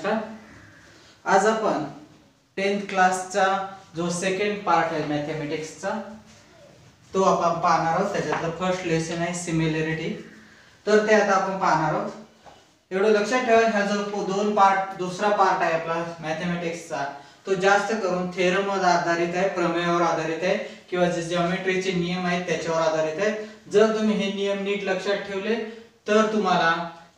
नमस्कार. आज आपण 10th क्लासचा जो सेकंड पार्ट आहे मॅथमॅटिक्सचा तो आपण पाहणार आहोत. त्याच्यातलं फर्स्ट लेसन आहे सिमिलॅरिटी. तर ते आता आपण पाहणार आहोत. एवढं लक्षात ठेवा, हा जो दोन पार्ट दुसरा पार्ट आहे आपला मॅथमॅटिक्सचा तो जास्त करून थेरमवर आधारित आहे, प्रमेयावर आधारित आहे किंवा जे जिओमेट्रीचे नियम आहेत त्याच्यावर आधारित आहे. जर तुम्ही हे नियम नीट लक्षात ठेवले तर तुम्हाला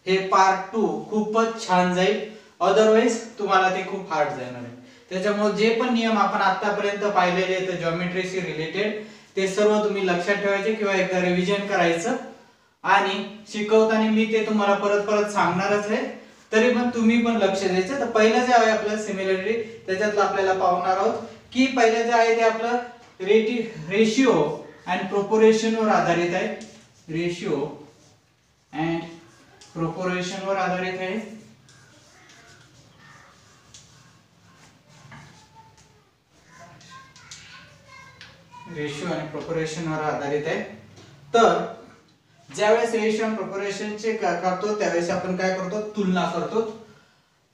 हे पार्ट 2 खूपच छान जाईल. अदरवाइज तुम्हाला ते खूप हार्ड जाणार आहे. त्याच्यामुळे जे पण नियम आपण आतापर्यंत पाहिलेले आहेत जिओमेट्रीशी रिलेटेड ते सर्व तुम्ही लक्षात ठेवायचे किंवा एकदा रिव्हिजन करायचं. आणि शिकवताना मी ते तुम्हाला परत परत सांगणारच आहे, तरी पण तुम्ही पण लक्ष द्यायचं. तर पहिलं जे आहे आपलं सिमिलॅरिटी त्याच्यातलं आपल्याला पाहणार आहोत की पहिलं जे आहे ते आपलं रेशिओ अँड प्रोपोर्शन वर आधारित आहे. रेशिओ अँड प्रोपोर्शन वर आधारित आहे. रेशिओ आणि प्रोपोर्शन वर आधारित आहे. तर ज्यावेळेस रेशिओ आणि प्रोपोर्शनचे करतो त्यावेळेस आपण काय करतो, तुलना करतो.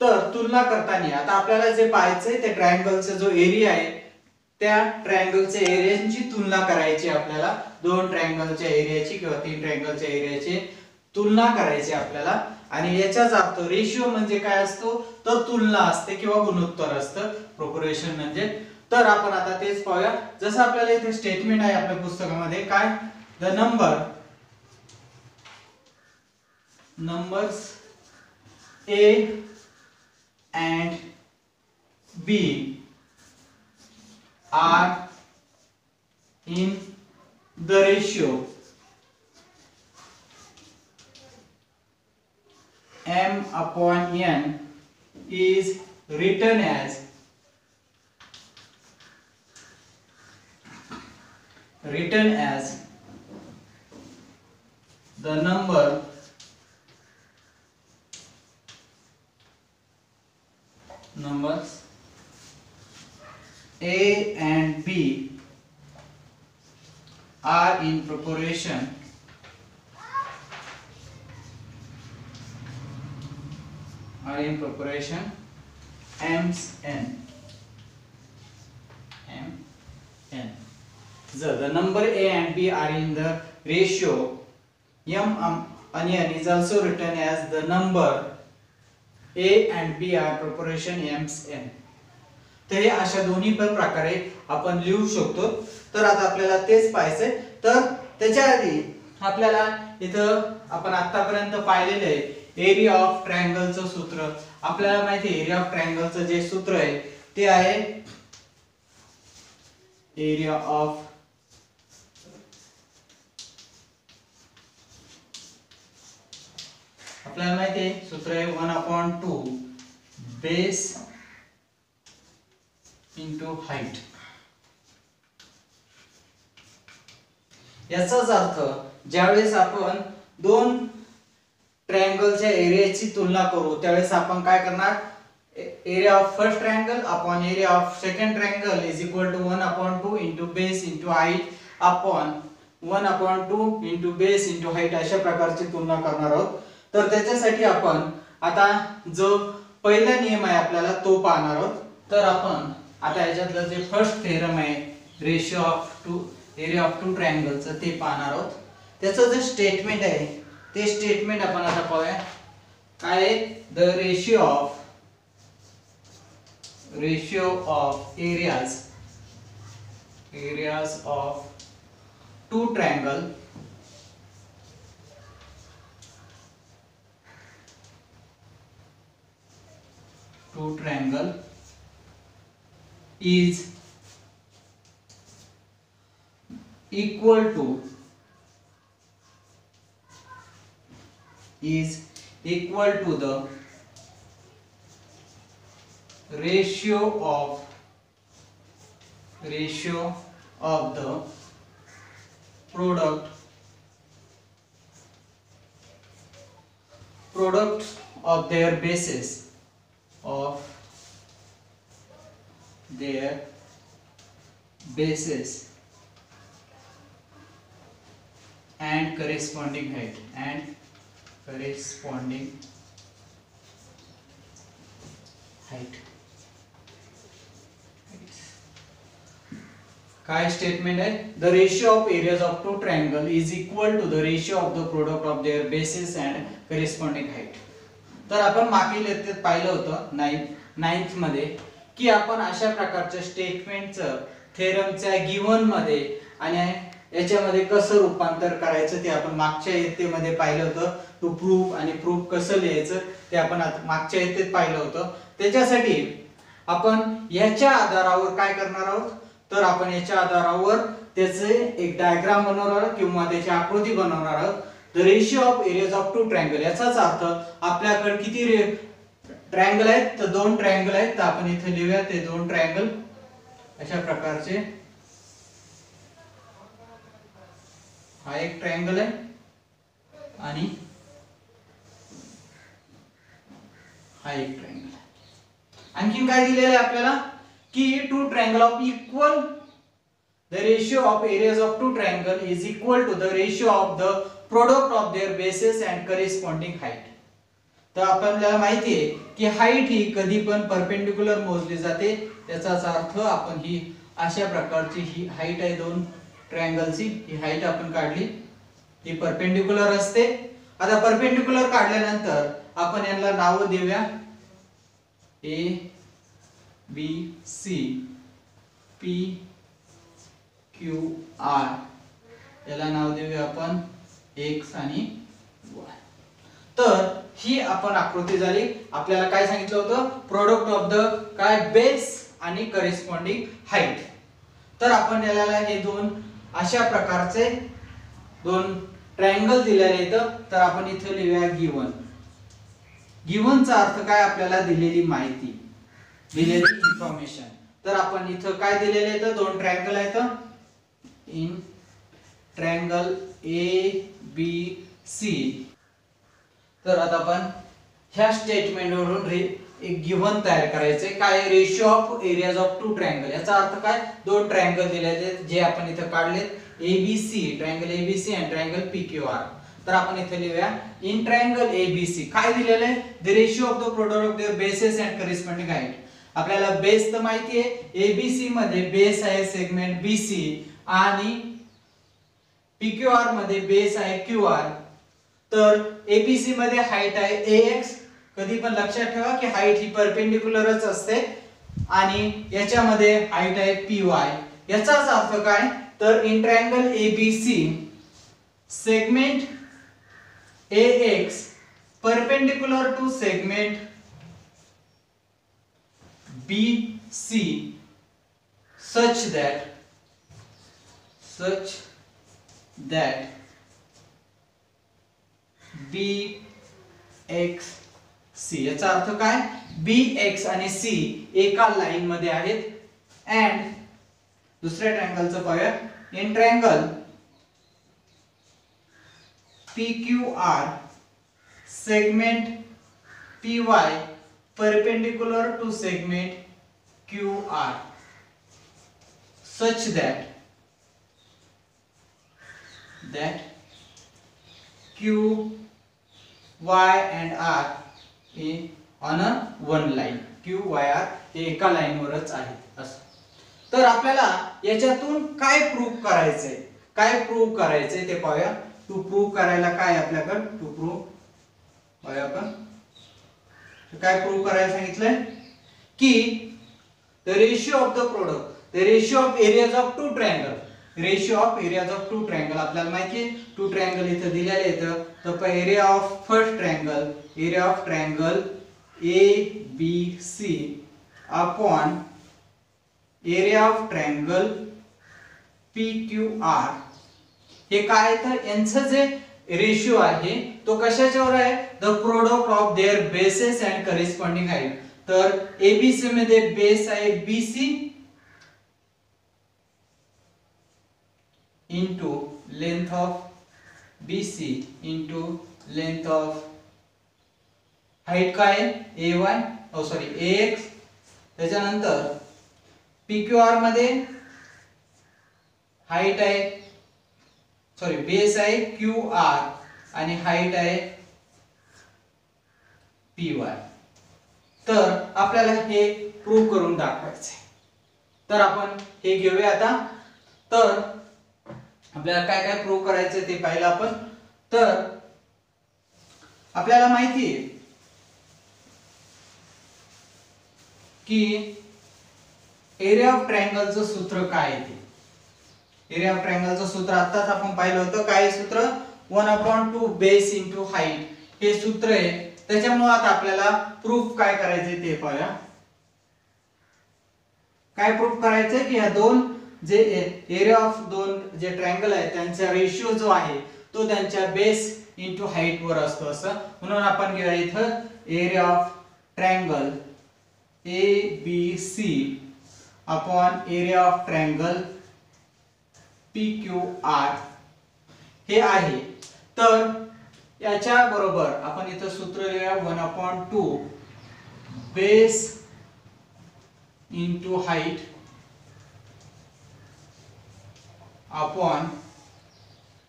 तर तुलना करताना आता आपल्याला जे पाहायचंय त्या ट्रायंगलचा जो एरिया आहे त्या ट्रायंगलच्या एरियाची तुलना करायची आपल्याला. दोन ट्रायंगलच्या एरियाची किंवा तीन ट्रायंगलच्या एरियाची तुलना करायची आपल्याला. आणि याचाच अर्थ रेशिओ म्हणजे काय असतो, तर तुलना असते किंवा गुणोत्तर असतं. प्रोपोर्शन म्हणजे तर आपण आता तेच पाहूया. जसं आपल्याला इथे स्टेटमेंट आहे आपल्या पुस्तकामध्ये काय, the numbers A and B are in the ratio m/n is written as the numbers A and B are in proportion m/n. The number A and B are in the ratio m/n is also written as the number A and B are proportion m/n. तर हे अशा दोन्ही पण प्रकारे आपण लिहू शकतो. तर आता आपल्याला तेच पाहायचंय. तर त्याच्या आधी आपल्याला इथं आपण आतापर्यंत पाहिलेले आहे एरिया ऑफ ट्रायंगलचं सूत्र. आपल्याला माहिती आहे एरिया ऑफ ट्रायंगलचं जे सूत्र आहे ते आहे एरिया ऑफ आपल्याला माहिती आहे सूत्र आहे 1/2 बेस इंटू हाइट. याचाच अर्थ ज्यावेळेस आपण दोन ट्रायंगलच्या एरियाची तुलना करू त्यावेळेस आपण काय करणार, area of first triangle upon area of second triangle is equal to 1/2 into base into height upon 1/2 into base into height अशा प्रकारची तुलना करणार आहोत. तर त्याच्यासाठी आपण आता जो पहिला नियम आहे आपल्याला तो पाहणार आहोत. तर आपण आता याच्यातलं जे फर्स्ट थेरम आहे ratio of area of two ट्रायंगलचं ते पाहणार आहोत. त्याचं जे स्टेटमेंट आहे ते स्टेटमेंट आपण आता पाहूया. काय आहे, the ratio of areas of two triangle is equal to the ratio of the product of their bases and corresponding height height. काय स्टेटमेंट आहे? The ratio of areas of two triangle is equal to the ratio of the product of their bases and corresponding height. तर आपण मागील लेक्चरात पाहिलं होतं ninth मध्ये की आपण अशा प्रकारच्या स्टेटमेंटचं थेरमच्या गिवन मध्ये आणि याच्यामध्ये कसं रूपांतर करायचं ते आपण मागच्या इयत्तेमध्ये पाहिलं होतं. टू प्रूफ आणि प्रूफ कसं लिहायचं ते आपण मागच्या इयत्तेत पाहिलं होतं. त्याच्यासाठी आपण याच्या आधारावर काय करणार आहोत, तर आपण याच्या आधारावर त्याचे एक डायग्राम बनवणार आहोत किंवा त्याची आकृती बनवणार आहोत. The ratio of areas of two triangle, याचाच अर्थ आपल्याकडे किती ट्रायंगल आहेत, तर दोन ट्रायंगल आहेत. तर आपण इथे लिहूया ते दोन ट्रायंगल अशा प्रकारचे. हा एक ट्रायंगल आहे आणि हा एक ट्रायंगल आहे. आणखीन काय दिलेलं आहे आपल्याला की two triangle of equal the ratio of areas of two triangle is equal to the ratio of the product of their bases and corresponding height. तर आपल्याला माहिती आहे की हाईट ही कधी पण परपेंडिक्युलर मोजली जाते. त्याचाच अर्थ आपण ही अशा प्रकारची ही हाईट आहे दोन ट्रायंगलची, ही हाईट आपण काढली, ही परपेंडिक्युलर असते. आता परपेंडिक्युलर काढल्यानंतर आपण यांना नाव देऊया A B C P Q R. याला नाव देऊया आपण एक्स आणि वाय. तर ही आपण आकृती झाली. आपल्याला काय सांगितलं होतं, प्रोडक्ट ऑफ द काय बेस आणि करेस्पॉन्डिंग हाईट. तर आपण याला हे दोन अशा प्रकारचे दोन ट्रायंगल दिलेले आहेत. तर आपण इथे लिहूया गिवन. गिवनचा अर्थ काय, आपल्याला दिलेली माहिती, दिलेली इन्फॉर्मेशन. तर आपण इथं काय दिलेले आहेत, दोन ट्रायंगल आहेत. In triangle A B C. तर आता आपण ह्या स्टेटमेंट वरून एक गिवन तयार करायचे. काय, ratio of areas of two triangle. याचा अर्थ काय, दोन ट्रायंगल दिले आहेत जे आपण इथं काढलेत, एबीसी, ट्रायंगल एबीसी आणि ट्रायंगल पीक्यूआर. तर आपण इथे लिहूया इन ट्रायंगल एबीसी काय दिलेलं आहे, the ratio of the product of their bases and corresponding height. आपल्याला बेस तर माहिती आहे, एबीसी मध्ये बेस आहे सेगमेंट बीसी आणि पीक्यूआर मध्ये बेस आहे क्यूआर. तर एबीसी मध्ये हाईट आहे ax. कधी पण लक्षात ठेवा की हाईट ही परपेंडिक्युलरच असते आणि याच्यामध्ये हाईट आहे py. याचाच अर्थ काय, तर in triangle ABC segment ax perpendicular to segment bc such that bxc. याचा अर्थ काय, bx आणि c एका लाईन मध्ये आहेत. अँड दुसऱ्या ट्रायंगलचं पाहूया, in triangle pqr segment py perpendicular to segment qr such that q y and r is on a one line. q y r हे एका लाईन वरच आहेत असं. तर आपल्याला याच्यातून काय प्रूव्ह करायचंय, काय प्रूव्ह करायचंय ते पाहूया. टू प्रूव्ह करायला काय आपल्याकडे, टू प्रूव्ह पाहूया आपण काय प्रूव्ह करायला सांगितलंय की the ratio of the product, the ratio of areas of two triangle. Ratio of areas of two triangle आपल्याला माहिती आहे, टू ट्रायंगल इथे दिलेले आहेत. तर area of first triangle, area of triangle A B C upon area of triangle P Q R. हे काय, तर यांचं जे रेशियो आहे तो कशाच्यावर आहे, the product of their bases and corresponding height. तर एबीसी मध्ये बेस आहे BC into length of BC into length of height काय आहे ay, सॉरी ax. त्याच्यानंतर pqr मध्ये हाईट आहे, सॉरी बेस आहे qr आणि हाईट आहे py. तर आपल्याला हे प्रूव्ह करून दाखवायचे. तर आपण हे घेऊया आता. तर आपल्याला काय काय प्रूव्ह करायचं ते पाहिलं आपण. तर आपल्याला माहिती आहे की एरिया ऑफ ट्रायंगलचं सूत्र काय आहे ते. एरिया ऑफ ट्रायंगलचं सूत्र आताच आपण पाहिलं होतं. काय सूत्र? 1/2 बेस इंटू हाईट हे सूत्र आहे. त्याच्यामुळे आता आपल्याला प्रूफ काय करायचे ते पाहूया. काय प्रूफ करायचंय की ह्या दोन जे एरिया ऑफ दोन जे ट्रायंगल आहे त्यांचा रेशिओ जो आहे तो त्यांच्या बेस इंटू हाईट वर असतो असं. म्हणून आपण घेऊया इथं area of triangle ABC upon area of triangle PQR हे आहे. तर याच्या बरोबर आपण इथं सूत्र लिहूया 1/2 base into height upon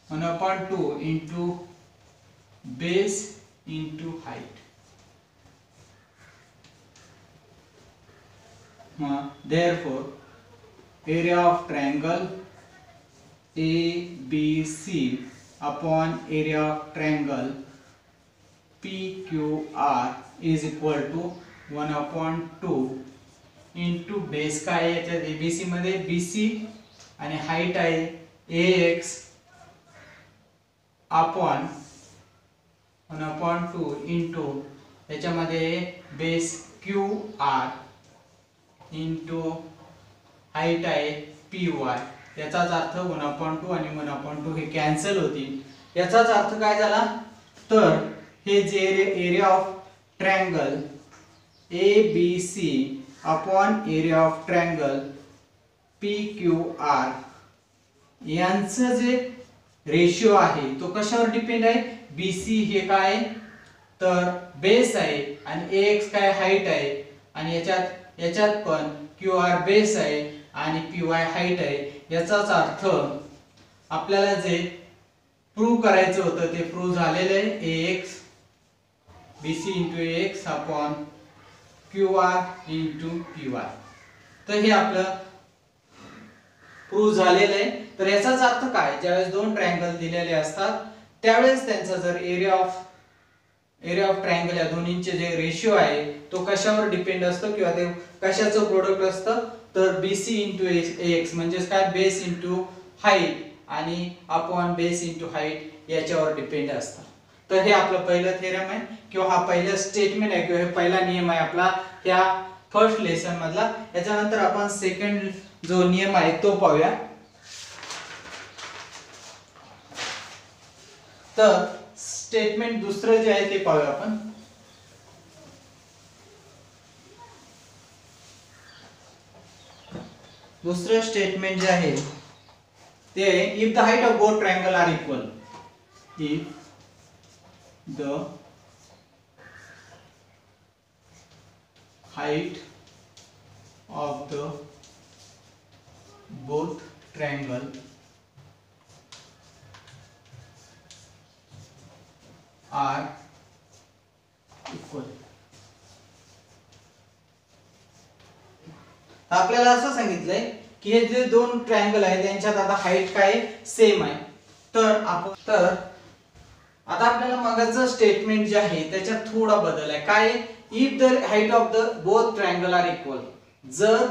1/2 into base into height. Therefore area of triangle ABC upon area of triangle PQR is equal to 1/2 into base काय आहे याच्यात ABC मध्ये BC आणि हाईट आहे AX upon 1/2 into याच्यामध्ये बेस QR इंटू हाईट आहे PY. याचाच अर्थ 1/2 आणि 1/2 हे कॅन्सल होतील. याचाच अर्थ काय झाला? तर हे जे area of triangle ABC upon area of triangle PQR यांचं जे रेशिओ आहे तो कशावर डिपेंड आहे? BC हे काय तर बेस आहे आणि AX काय हाईट आहे आणि याच्यात पण QR बेस आहे आणि PY हाईट आहे. याचाच अर्थ आपल्याला जे प्रूव्ह करायचं होतं ते प्रूव्ह झालेलं आहे. AX BC into AX upon QR into PY. तर हे आपलं प्रूव्ह झालेलं आहे. तर याचाच अर्थ काय? ज्यावेळेस दोन ट्रायंगल दिलेले असतात त्यावेळेस त्यांचा जर एरिया ऑफ ट्रायंगल या दोन्हींचे जे रेशिओ आहे तो कशावर डिपेंड असतो किंवा ते कशाचं प्रोडक्ट असतं तर BC इंटू AX म्हणजेच काय बेस इंटू हाईट आणि अपॉन बेस इंटू हाईट याच्यावर डिपेंड असतं. तर हे आपलं पहिलं थेरम आहे किंवा हा पहिला स्टेटमेंट आहे किंवा हे पहिला नियम आहे आपला ह्या फर्स्ट लेसन मधला. याच्यानंतर आपण सेकंड जो नियम आहे तो पाहूया. तर स्टेटमेंट दुसरं जे आहे ते पाहूया आपण. दुसरं स्टेटमेंट जे आहे ते if the height of both triangle are equal. If the height of the both triangle are equal. आपल्याला असं सांगितलंय की हे जे दोन ट्रायंगल आहेत त्यांच्यात आता हाईट काय सेम आहे. तर आता आपल्याला मगाचं स्टेटमेंट जे आहे त्याच्यात थोडा बदल आहे. काय? If the height of the both triangle are equal. जर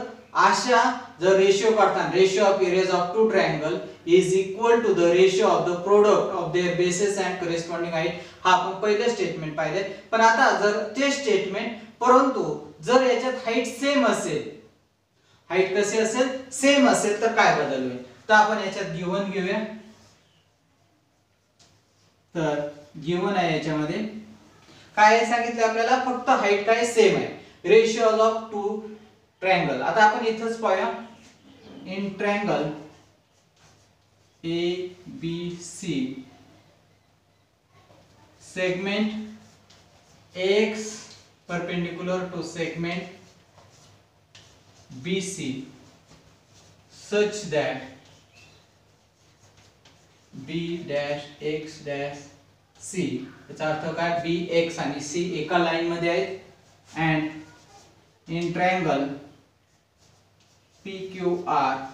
रेशिओ काढताना ratio of areas of two triangle is equal to the ratio of the product of their bases and corresponding height. हा आपण पहिले स्टेटमेंट पाहिले. पण आता जर ते स्टेटमेंट परंतु जर याच्यात हाईट सेम असेल, हाईट कशी असेल सेम असेल तर काय बदल होईल? तर आपण याच्यात गिवन घेऊया. तर गिवन आहे याच्यामध्ये काय सांगितलं आपल्याला फक्त हाईट काय सेम आहे. Ratio of two triangle. आता आपण इथंच पाहूया in triangle ABC segment AX perpendicular to segment BC such that B dash X dash C याचा अर्थ काय BX आणि C एका लाईन मध्ये आहेत and in triangle PQR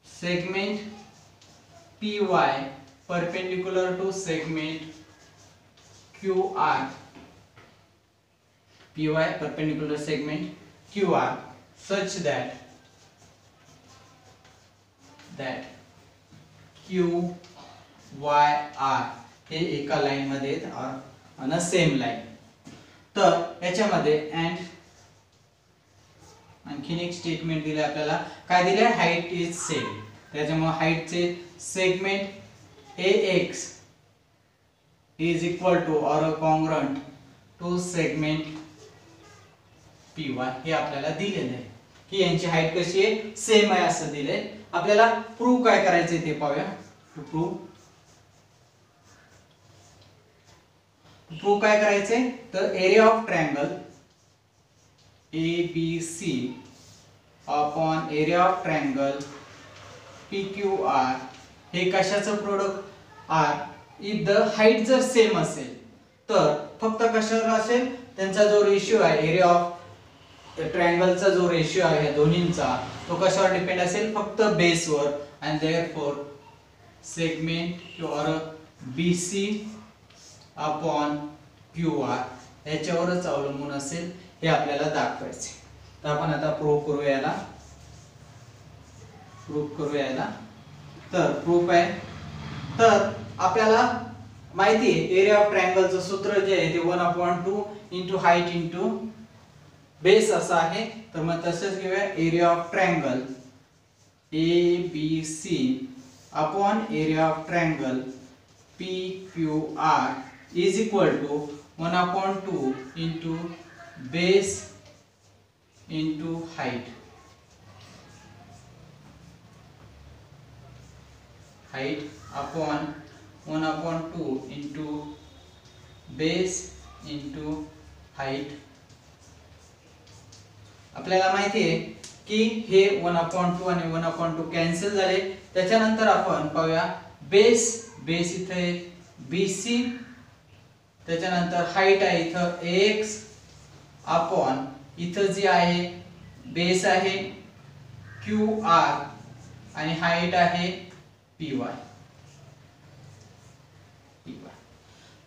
segment PY perpendicular to segment QR, PY perpendicular segment QR such that QYR हे एका line मध्ये ऑन अ सेम लाईन. तर याच्यामध्ये अँड आणखीन एक स्टेटमेंट दिले आपल्याला. काय दिले? Height is same. त्याच्यामुळे हाईटचे segment AX is equal to or congruent to segment PY हे आपल्याला दिलेले आहे की यांची हाईट कशी आहे? सेम आहे असं दिले. आपल्याला प्रूव्ह काय करायचे ते पाहूया. प्रूव्ह काय करायचे? तर area of triangle ABC upon area of triangle PQR हे कशाचं product are. If the height जर सेम असेल तर फक्त कशावर असेल? त्यांचा जो रेशिओ आहे एरिया ऑफ ट्रायंगलचा जो रेशिओ आहे दोन्हींचा तो कशावर डिपेंड असेल? फक्त बेसवर. अँड देअरफॉर सेगमेंट और BC अपॉन QR याच्यावरच अवलंबून असेल हे आपल्याला दाखवायचे. तर आपण आता प्रूव्ह करूया याला. तर प्रूफ आहे. तर आपल्याला माहिती आहे एरिया ऑफ ट्रायंगलचं सूत्र जे आहे ते 1/2 इंटू हाईट इंटू बेस असं आहे. तर मग तसंच घेऊया area of triangle ABC upon area of triangle PQR is equal to 1/2 into base into height. Height upon 1/2 into base into height. आपल्याला माहिती आहे की हे 1/2 आणि 1/2 कॅन्सल झाले. त्याच्यानंतर आपण पाहूया बेस इथे BC, त्याच्यानंतर हाईट आहे इथं AX अपॉन इथं जी आहे बेस आहे QR आणि हाईट आहे PY.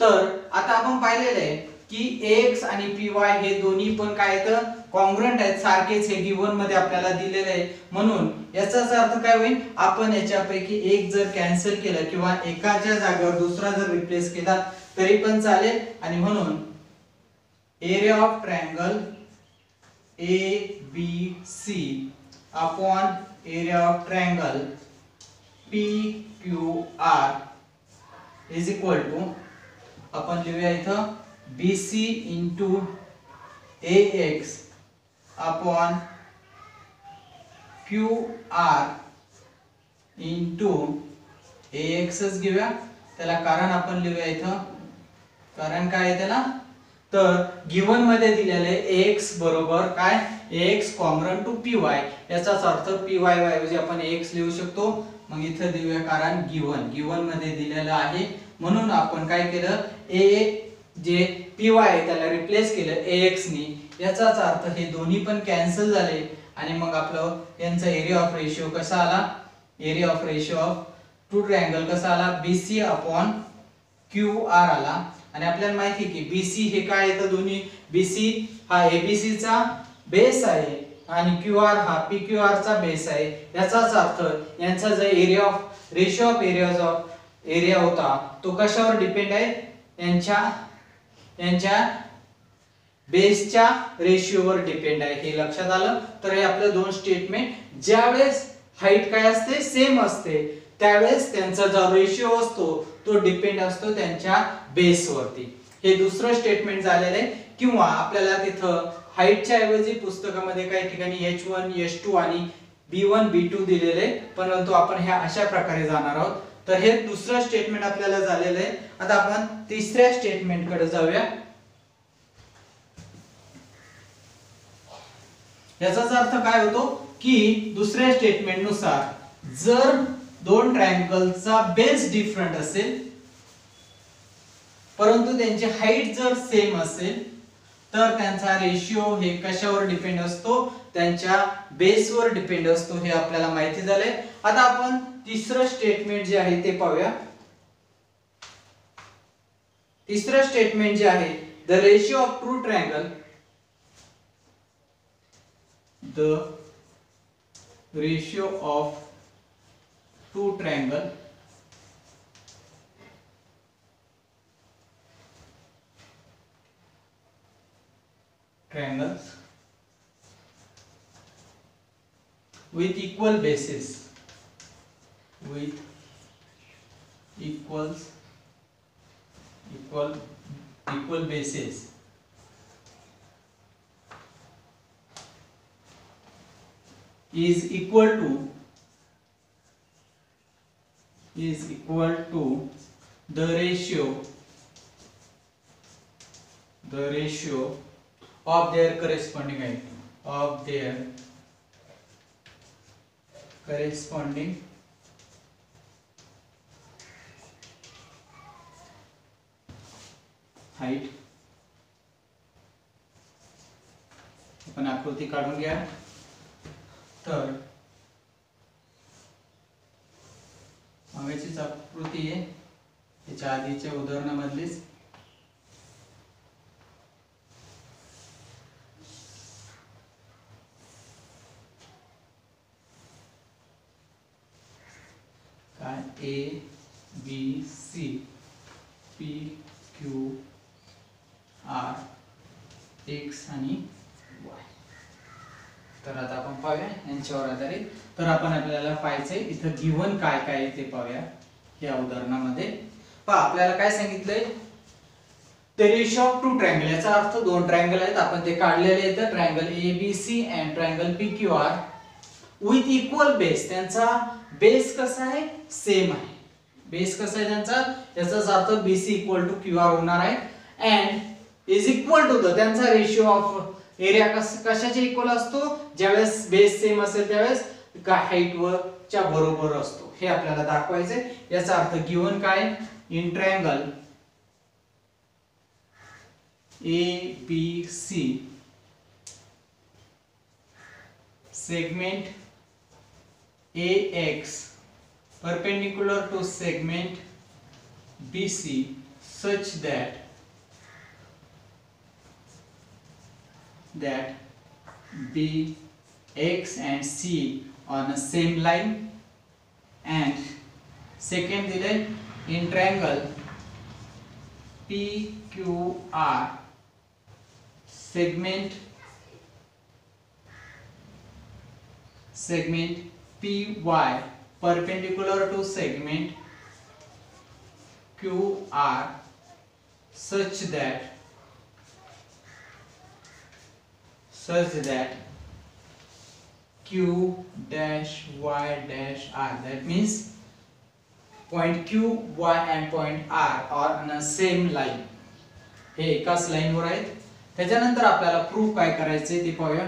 तर आता आपण पाहिलेलं आहे की AX आणि PY हे दोन्ही पण काय आहेत? कॉन्ग्रुएंट आहेत, सारखेच हे गिवन मध्ये आपल्याला दिलेले आहे. म्हणून याचाच अर्थ काय होईल? आपण याच्यापैकी एक जर कॅन्सल केलं किंवा एकाच्या जागेवर दुसरा जर रिप्लेस केला तरी पण चालेल. आणि म्हणून area of triangle ABC upon area of triangle PQR is equal to आपण लिहूया इथं BC into AX upon QR into AX च घेऊया. त्याला कारण आपण लिहूया इथं. कारण काय आहे त्याला? तर गिवन मध्ये दिलेले AX बरोबर काय? AX congruent to PY. याचाच अर्थ PY ऐवजी आपण AX लिहू शकतो. मग इथं देऊया कारण गिवन मध्ये दिलेलं आहे. म्हणून आपण काय केलं? जे PY आहे त्याला रिप्लेस केलं AX नी. याचाच अर्थ हे दोन्ही पण कॅन्सल झाले आणि मग आपलं यांचा एरिया ऑफ रेशिओ कसा आला? Area of ratio of two triangle कसा आला? BC अपॉन QR आला. आणि आपल्याला माहिती आहे की BC हे काय येतं? दोन्ही BC हा ABC चा बेस आहे आणि QR हा PQR चा बेस आहे. याचाच अर्थ यांचा जो area of ratio of areas of area होता तो कशावर डिपेंड आहे? यांच्या बेसच्या रेशिओवर डिपेंड आहे. हे लक्षात आलं. तर हे आपलं दोन स्टेटमेंट. ज्यावेळेस हाईट काय असते? सेम असते, त्यावेळेस त्यांचा जो रेशिओ असतो तो डिपेंड असतो त्यांच्या बेसवरती. हे दुसरं स्टेटमेंट झालेलं आहे. किंवा आपल्याला तिथं हाईटच्या ऐवजी पुस्तकामध्ये काही ठिकाणी H1 H2 आणि B1 B2 दिलेले, परंतु आपण ह्या अशा प्रकारे जाणार आहोत. तर हे दुसरं स्टेटमेंट आपल्याला झालेलं आहे. आता आपण तिसऱ्या स्टेटमेंट कडे जाऊया. याचाच अर्थ काय होतो की दुसऱ्या स्टेटमेंट नुसार जर दोन ट्रायंगलचा बेस डिफरंट असेल परंतु त्यांची हाईट जर सेम असेल तर त्यांचा रेशिओ हे कशावर डिपेंड असतो, त्यांच्या बेसवर डिपेंड असतो, हे आपल्याला माहिती झाले. आता आपण तिसरं स्टेटमेंट जे आहे ते पाहूया. तिसरं स्टेटमेंट जे आहे, the ratio of true triangle, the ratio of true triangle triangles with equal bases, with equal bases is equal to the ratio of their corresponding height, आपण आकृती काढून घ्या. तर मागचीच आकृती आहे, त्याच्या आधीच्या उदाहरणामधलीच. A B C P Q R X आणि Y. तर आता आपण पाहूया यांच्यावर आधारित. तर आपल्याला पाहायचंय इथं गिव्हन काय काय आहे ते पाहूया. या उदाहरणामध्ये पहा आपल्याला काय सांगितलंय, the ratio of two triangle, याचा अर्थ दोन ट्रायंगल आहेत, आपण ते काढलेले आहेत. Triangle ABC and triangle PQR with equal base, त्यांचा बेस कसा आहे, सेम आहे. बेस कसा आहे त्यांचा, याचाच अर्थ BC इक्वल टू QR होणार आहे. And is equal to the, त्यांचा रेशिओ ऑफ एरिया कशाच्या इक्वल असतो, ज्यावेळेस बेस सेम असेल त्यावेळेस हाईट च्या बरोबर असतो, हे आपल्याला दाखवायचंय. याचा अर्थ गिव्हन काय, in triangle ABC segment AX perpendicular to segment BC such that BX and C on a same line. And second दिले in triangle PQR segment PY perpendicular to segment QR such that Q dash Y dash R, that means point Q, Y and point R are on a same line. हे एकाच line वर आहेत. त्याच्यानंतर आपल्याला proof काय करायचे ते पाहूया.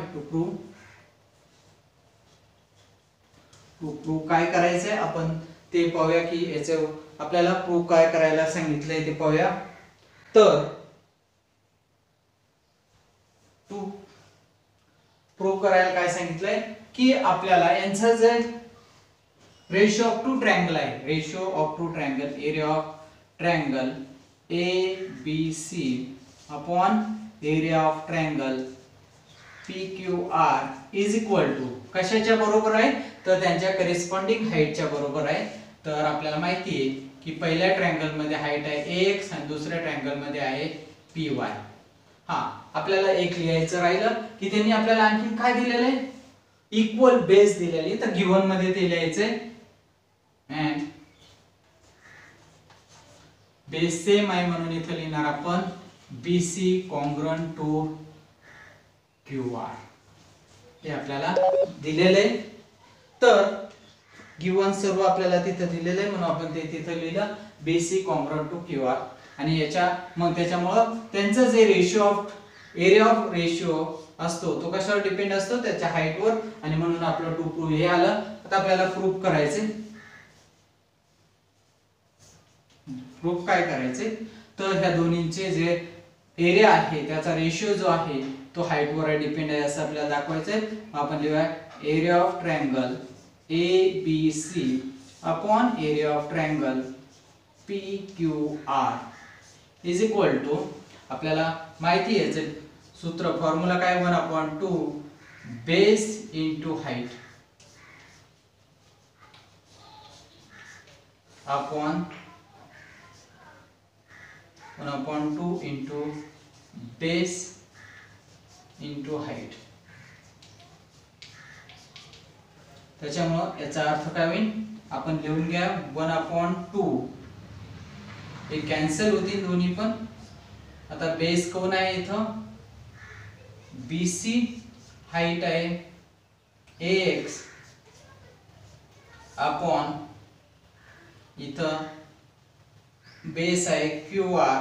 टू प्रूफ काय करायचंय आपण ते पाहूया, की याचे आपल्याला प्रूफ काय करायला सांगितलंय ते पाहूया. तर टू प्रूफ करायला काय सांगितलंय, की आपल्याला यांचा जे रेशिओ ऑफ टू ट्रायंगल आहे, ratio of two triangle, area of triangle ABC upon area of triangle PQR is equal to कशाच्या बरोबर आहे, तर त्यांच्या करेस्पॉन्डिंग हाईटच्या बरोबर आहे. तर आपल्याला माहिती आहे की पहिल्या ट्रायंगल मध्ये हाईट आहे AX आणि दुसऱ्या ट्रायंगल मध्ये आहे PY. हा आपल्याला एक लिहायचं राहिलं की त्यांनी आपल्याला आणखी काय दिलेलं आहे, इक्वल बेस दिलेली. तर गिव्हन मध्ये ते लिहायचंय अँड बेस सेम आहे म्हणून इथे लिहिणार आपण BC कॉन्ग्रुएंट टू QR. हे आपल्याला दिलेलं आहे. तर गिव्हन सर्व आपल्याला तिथे दिलेलं आहे म्हणून आपण ते तिथे लिहिलं BC कॉन्ग्रुएंट टू QR. आणि त्याच्यामुळं त्यांचं जे ratio of area of ratio असतो तो कशावर डिपेंड असतो, त्याच्या हाईट वर. आणि म्हणून आपलं टू प्रूफ हे आलं. आता आपल्याला प्रूफ करायचे. प्रूफ काय करायचे, तर ह्या दोन्हींचे जे एरिया आहे त्याचा रेशिओ जो आहे तो हाईट वर डिपेंड आहे असं आपल्याला दाखवायचं आहे. आपण लिहूया area of triangle ABC upon area of triangle PQR is equal to, आपल्याला माहिती आहे सूत्र फॉर्म्युला काय, 1/2 base into height upon 1/2 into base into height. त्याच्यामुळे याचा अर्थ काय होईल, आपण लिहून घ्या 1/2, हे कॅन्सल होतील दोन्ही पण. आता बेस कोण आहे इथं, BC, हाईट आहे AX अपॉन इथं बेस आहे QR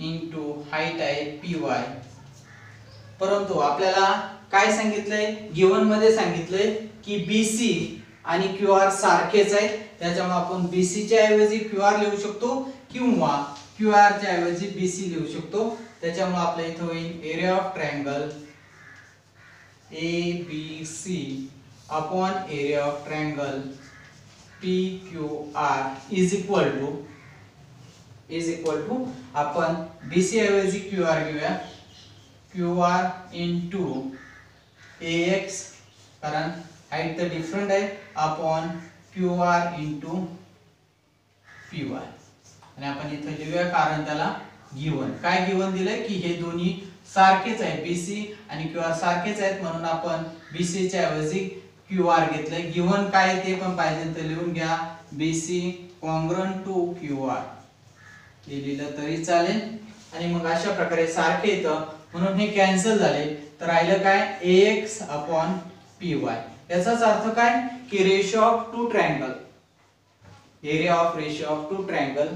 इंटू हाईट आहे PY. परंतु आपल्याला काय सांगितलंय, गिवन मध्ये सांगितलंय की BC आणि QR सारखेच आहेत, त्याच्यामुळे आपण BC च्या ऐवजी QR लिहू शकतो किंवा QR च्या ऐवजी BC लिहू शकतो. त्याच्यामुळे आपल्या इथं होईल area of triangle ABC upon area of triangle PQR is equal to आपण BC ऐवजी QR घेऊया, QR इंटू AX कारण हाईट तर डिफरंट आहे अपॉन QR इंटू PY. आणि आपण इथे लिहूया कारण त्याला गिवन काय गिवन दिलंय की हे दोन्ही सारखेच आहे, BC आणि QR सारखेच आहेत, म्हणून आपण BC च्या ऐवजी QR घेतलंय. गिवन काय ते पण पाहिजे तर लिहून घ्या, BC कॉन्ग्रुएंट टू QR हे लिहिलं तरी चालेल. आणि मग अशा प्रकारे सारखे येतं म्हणून हे कॅन्सल झाले, तर राहिलं काय AX अपॉन PY. याचाच अर्थ काय की ratio of two triangle, area of ratio of two triangle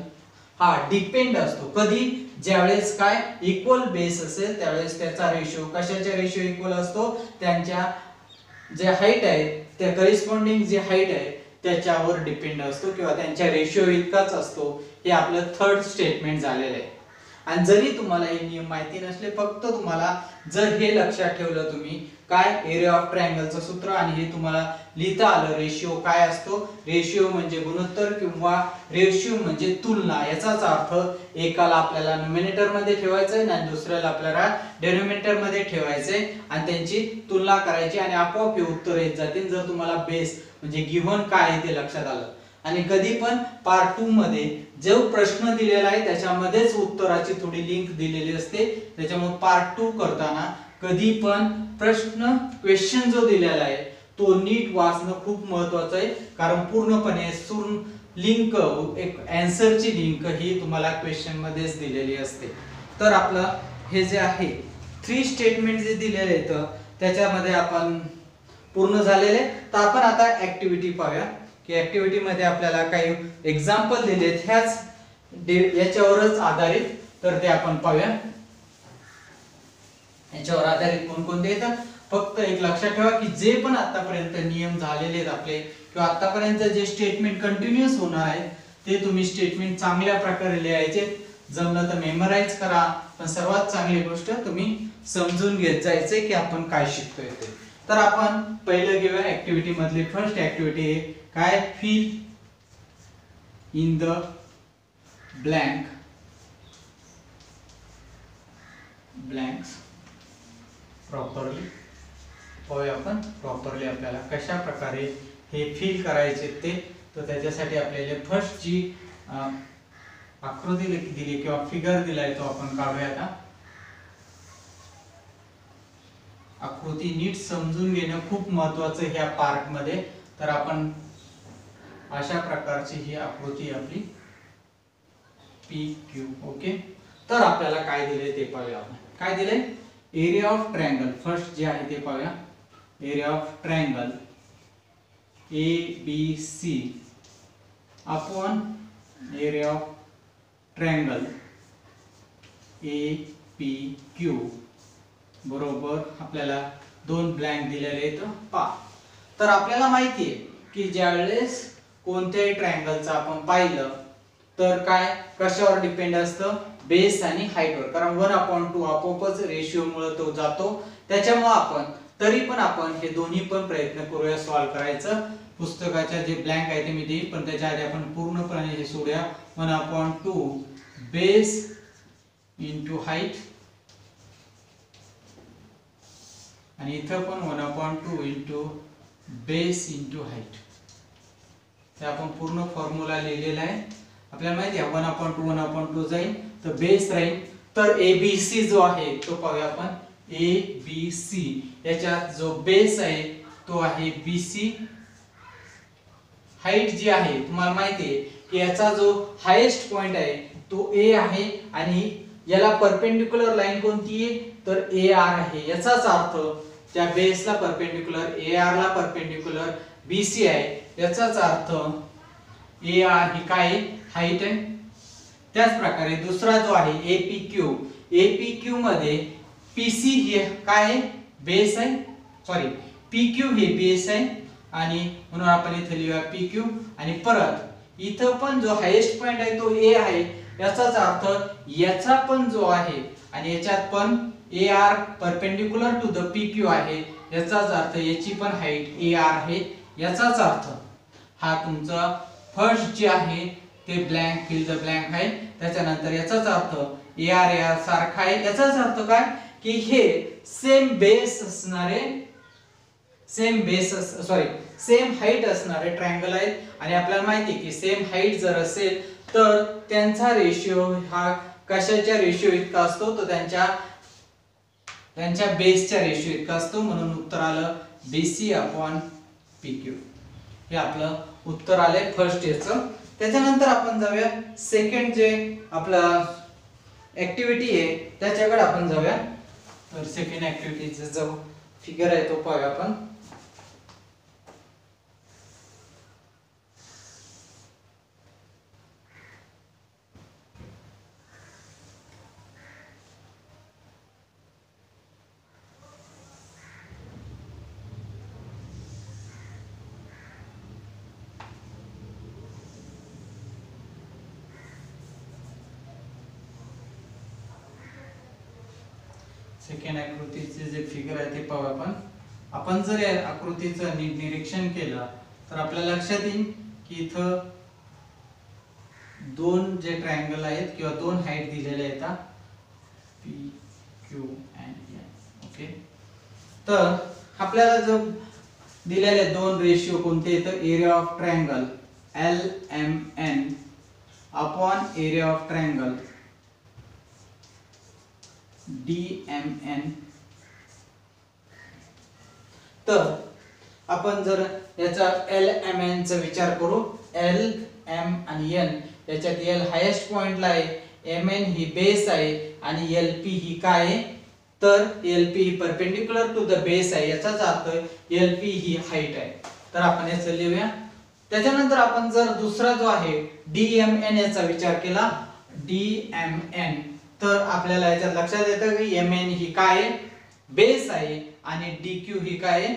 हा डिपेंड असतो कधी, ज्यावेळेस काय इक्वल बेस असेल त्यावेळेस त्याचा रेशिओ कशाच्या रेशिओ इक्वल असतो, त्यांच्या जे हाईट आहे त्या करिस्पॉन्डिंग जे हाईट आहे त्याच्यावर डिपेंड असतो किंवा त्यांच्या रेशिओ इतकाच असतो. हे आपलं थर्ड स्टेटमेंट झालेलं आहे. आणि जरी तुम्हाला हे नियम माहिती नसले, फक्त तुम्हाला जर हे लक्षात ठेवलं तुम्ही काय एरिया ऑफ ट्रायंगलचं सूत्र आणि हे तुम्हाला लिहिता आलं, रेशिओ काय असतो, रेशिओ म्हणजे गुणोत्तर किंवा रेशिओ म्हणजे तुलना. याचाच अर्थ एकाला आपल्याला न्यूमरेटर मध्ये ठेवायचंय आणि दुसऱ्याला आपल्याला डिनोमिनेटर मध्ये ठेवायचंय आणि त्यांची तुलना करायची आणि आपोआप हे उत्तर येत जातील जर तुम्हाला बेस म्हणजे गिव्हन काय आहे ते लक्षात आलं. आणि कधी पण पार्ट 2 मध्ये जो प्रश्न दिलेला आहे त्याच्यामध्येच उत्तराची थोडी लिंक दिलेली असते, त्याच्यामुळे पार्ट 2 करताना कधी पण प्रश्न क्वेश्चन जो दिलेला आहे तो नीट वाचणं खूप महत्त्वाचं आहे, कारण पूर्णपणे लिंक एक आन्सरची लिंक ही तुम्हाला क्वेश्चन मध्येच दिलेली असते. तर आपलं हे जे आहे 3 स्टेटमेंट जे दिलेले आहेत त्याच्यामध्ये आपण पूर्ण झालेले. तर आपण आता ऍक्टिव्हिटी पाहूया की ऍक्टिव्हिटी मध्ये आपल्याला काही एक्झाम्पल दिलेत ह्याच याच्यावरच आधारित, तर ते आपण पाहूया. याच्यावर आधारित कोणकोणते येतात, फक्त एक लक्षात ठेवा की जे पण आतापर्यंत नियम झालेले आहेत आपले किंवा आतापर्यंत जे स्टेटमेंट कंटिन्यूअस होणार आहेत ते तुम्ही स्टेटमेंट चांगल्या प्रकारे लिहायचे, जमलं तर मेमराइज करा, पण सर्वात चांगली गोष्ट तुम्ही समजून घेत जायचे की आपण काय शिकतोय ते. तर आपण पहिलं घेऊया ऍक्टिव्हिटी मधली फर्स्ट ऍक्टिव्हिटी काय, fill in the blanks properly. पाहूया आपण प्रॉपरली आपल्याला कशा प्रकारे हे फिल करायचे ते. तर त्याच्यासाठी आपल्याला फर्स्ट जी आकृती दिली किंवा फिगर दिलाय तो आपण काढूया. आता आकृती नीट समजून घेणं खूप महत्त्वाचं ह्या पार्ट मध्ये. तर आपण अशा प्रकारची ही आकृती आपली PQ. ओके, तर आपल्याला काय दिले ते पाहूया. आपण काय दिले, एरिया ऑफ ट्रायंगल फर्स्ट जे आहे ते पाहूया. Area of triangle ABC upon area of triangle APQ बरोबर आपल्याला दोन ब्लँक दिलेले आहेत पहा. तर आपल्याला माहिती आहे की ज्यावेळेस कोणत्याही ट्रायंगलचं आपण पाहिलं तर काय कशावर डिपेंड असतं, बेस आणि हाईटवर, कारण 1/2 आपोआपच रेशिओ मुळे तो जातो, त्याच्यामुळे आपण तरी पण आपण हे दोन्ही पण प्रयत्न करूया सॉल्व्ह करायचं. पुस्तकाच्या जे ब्लँक आहे ते मी देईन, पण त्याच्या आधी आपण पूर्णपणे हे सोडूया. 1/2 बेस इंटू हाईट, आणि इथं पण 1/2 इंटू बेस इंटू हाईट. हे आपण पूर्ण फॉर्म्युला लिहिलेला आहे. आपल्याला माहिती आहे 1/2 जाईल तर बेस राहील. तर ABC जो आहे तो पाहूया आपण. ABC याच्यात जो बेस आहे तो आहे BC. हाईट जी आहे तुम्हाला माहिती आहे की याचा जो हायेस्ट पॉइंट आहे तो A आहे, आणि याला परपेंडिक्युलर लाईन कोणती आहे तर AR आहे. याचाच अर्थ त्या बेसला परपेंडिक्युलर, AR ला परपेंडिक्युलर BC आहे. याचाच अर्थ AR ही काय हाईट आहे. त्याच प्रकारे दुसरा जो आहे APQ मध्ये PC ही काय आहे बेस आहे, सॉरी PQ हे बेस आहे, आणि म्हणून आपण इथे लिहूया PQ. आणि परत इथं पण जो हायेस्ट पॉइंट आहे तो A आहे. याचाच अर्थ याचा पण जो आहे आणि याच्यात पण AR perpendicular to the PQ आहे. याचाच अर्थ याची पण हाईट AR आहे. याचाच अर्थ हा तुमचा फर्स्ट जे आहे ते ब्लँक फिल द ब्लँक आहे. त्याच्यानंतर याचाच अर्थ AR सारखा आहे. याचाच अर्थ काय की हे सेम हाईट असणारे ट्रायंगल आहेत, आणि आपल्याला माहिती आहे की सेम हाईट जर असेल तर त्यांचा रेशिओ हा कशाच्या रेशिओ इतका असतो, तो त्यांच्या बेसच्या रेशिओ इतका असतो. म्हणून उत्तर आलं BC/PQ. हे आपलं उत्तर आले फर्स्ट याचं. त्याच्यानंतर आपण जाऊया सेकंड जे आपला ऍक्टिव्हिटी आहे त्याच्याकडे आपण जाऊया. तर सेकंड ऍक्टिव्हिटीचा जो फिगर आहे तो पाहूया आपण. सेकंड आकृतीचे जे फिगर आहे ते पाहू आपण. आपण जर या आकृतीचं निरीक्षण केलं तर आपल्याला लक्षात येईल की इथं दोन जे ट्रायंगल आहेत किंवा दोन हाईट दिलेले आहेत PQ and N. ओके, तर आपल्याला जो दिलेले दोन रेशिओ कोणते तर area of triangle LMN upon area of triangle DMN. तर आपण जर याचा LMN चा विचार करू, LM आणि N याच्यात L हायेस्ट पॉइंटला आहे, MN ही बेस आहे, आणि LP ही काय आहे तर LP ही परपेंडिक्युलर टू द बेस आहे. याचाच अर्थ LP ही हाईट आहे. तर आपण याचं लिहूया. त्याच्यानंतर आपण जर दुसरा जो आहे DMN याचा विचार केला, DMN, तर आपल्याला याच्यात लक्षात येतं की MN ही काय आहे बेस आहे, आणि DQ ही काय आहे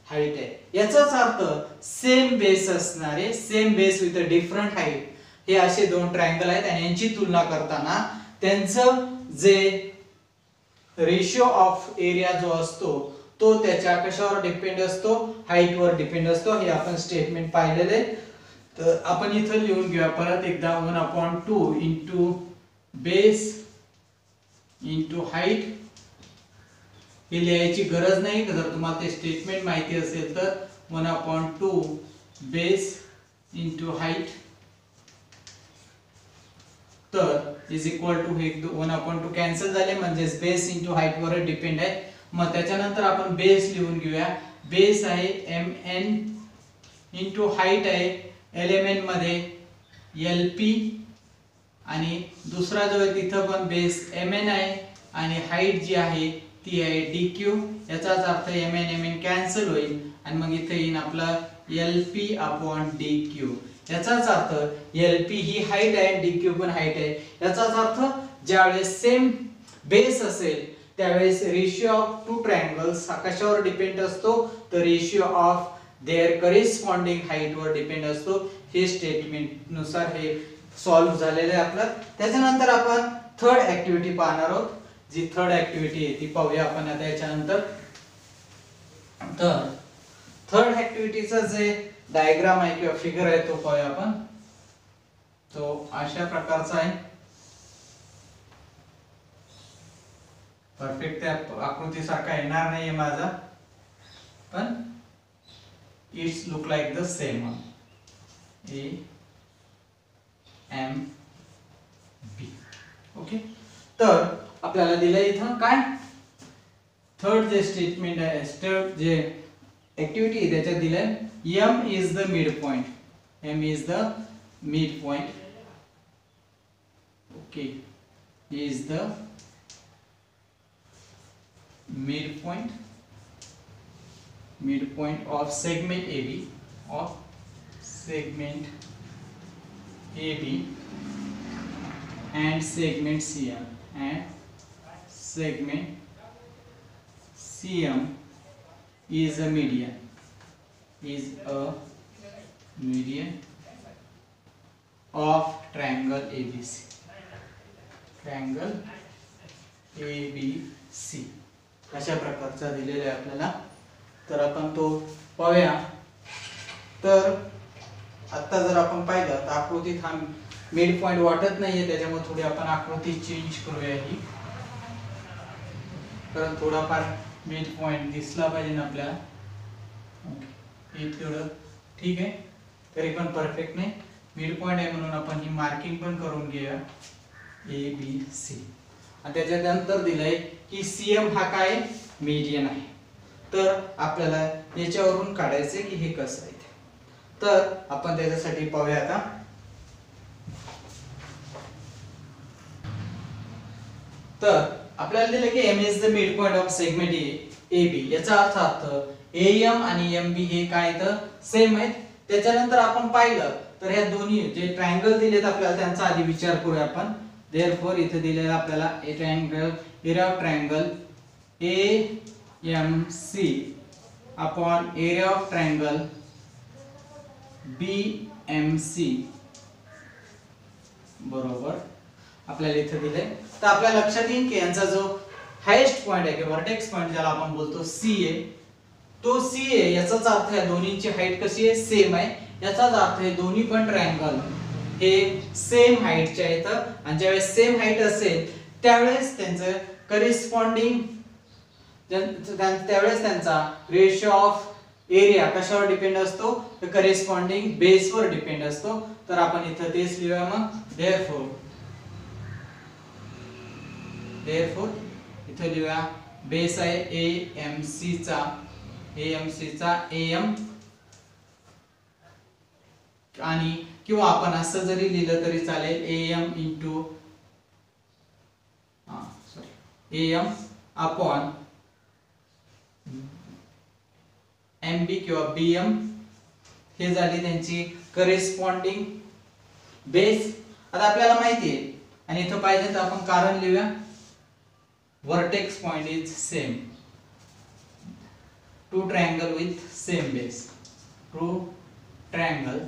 हाईट आहे. याचाच अर्थ सेम बेस असणारे, same base with a different height, हे असे दोन ट्रायंगल आहेत, आणि यांची तुलना करताना त्यांचं जे रेशिओ ऑफ एरिया जो असतो तो त्याच्या कशावर डिपेंड असतो, हाईट वर डिपेंड असतो. हे आपण स्टेटमेंट पाहिलेले. तर आपण इथं लिहून घेऊया परत एकदा. 1/2 इंटू बेस इंटू हाईट. हे लिहायची गरज नाही, जर तुम्हाला ते स्टेटमेंट माहिती असेल तर. 1/2 बेस इंटू हाईट, तर इज इक्वल टू हे 1/2 कॅन्सल झाले, म्हणजे बेस इंटू हाईट वर डिपेंड आहे. मग त्याच्यानंतर आपण बेस लिहून घेऊया. बेस आहे MN इंटू हाईट आहे LMN मध्ये LP, आणि दुसरा जो आहे तिथं पण बेस MN आहे, आणि हाईट जी आहे ती आहे DQ. याचाच अर्थ MN कॅन्सल होईल, आणि मग इथे येईल आपला LP/DQ. याचाच अर्थ LP ही हाईट आहे, DQ पण हाईट आहे. याचाच अर्थ ज्यावेळेस सेम बेस असेल त्यावेळेस रेशिओ ऑफ टू ट्रायंगल्स हा कशावर डिपेंड असतो तर ratio of their corresponding height वर डिपेंड असतो. हे स्टेटमेंट नुसार हे सॉल्व्ह झालेलं आहे आपलं. त्याच्यानंतर आपण थर्ड ऍक्टिव्हिटी पाहणार आहोत. जी थर्ड ऍक्टिव्हिटी आहे ती पाहूया आपण आता याच्यानंतर. तर थर्ड ऍक्टिव्हिटीचा जे डायग्राम आहे किंवा फिगर आहे तो पाहूया आपण. तो अशा प्रकारचा आहे. परफेक्ट त्या आकृतीसारखा येणार नाहीये माझा, पण it's look like the same. A M B. Okay. तर आपल्याला दिलं इथं काय, थर्ड जे स्टेटमेंट आहे, थर्ड जे ऍक्टिव्हिटी आहे त्याच्यात दिलंय m is the mid point. m is the mid point. Okay. Is the midpoint of segment AB and segment CM is a median of triangle ABC. अशा प्रकारचा दिलेला आहे आपल्याला. तर आपण तो पाहूया. तर आता जर आपण पाहिलं तर आकृतीत हा मिड पॉइंट वाटत नाहीये, त्याच्यामुळे थोडी आपण आकृती चेंज करूया ही, कारण थोडाफार मिड पॉइंट दिसला पाहिजे ना आपल्याला. ओके. हे थोडं ठीक आहे, तरी पण परफेक्ट नाही. मिड पॉइंट आहे म्हणून आपण ही मार्किंग पण करून घेऊया ए बी सी. आणि त्याच्यानंतर दिलंय की सीएम हा काय, मीडियन आहे. तर आपल्याला याच्यावरून काढायचे की हे कसं आहे. तर आपण त्याच्यासाठी पाहूया आता. तर आपल्याला दिलं की M is the mid point of segment A B. याचा अर्थ एम आणि एम बी हे काय तर सेम आहेत. त्याच्यानंतर आपण पाहिलं तर ह्या दोन्ही जे ट्रायंगल दिलेत आपल्याला त्यांचा आधी विचार करूया आपण. देअरफॉर इथे दिलेला आपल्याला ए triangle, area of triangle AMC upon area of triangle BMC बरोबर आपल्याला इथे दिले. तर आपल्या लक्षात येईल की यांचा जो हायेस्ट पॉइंट आहे किंवा व्हर्टेक्स पॉइंट ज्याला आपण बोलतो CA, तो CA याचाच अर्थ या दोन्हींची हाईट कशी आहे, सेम आहे. याचाच अर्थ हे दोन्ही पण ट्रायंगल हे सेम हाईटचे आहेत. आणि ज्यावेळेस सेम हाईट असेल त्यावेळेस त्यांचं करिस्पॉन्डिंग त्यावेळेस त्यांचा रेशिओ ऑफ एरिया कशावर डिपेंड असतो, तर करिस्पॉन्डिंग बेसवर डिपेंड असतो. तर आपण इथं तेच लिहूया मग. देअरफॉर इथं लिहूया बेस आहे AMC चा AM, आणि किंवा आपण असं जरी लिहिलं तरी चालेल AM अपॉन MB किंवा BM हे झाली त्यांची करेस्पॉन्डिंग बेस. आता आपल्याला माहिती आहे आणि इथं पाहिजे तर आपण कारण लिहूया. Vertex point is same, two triangle with same base, two triangle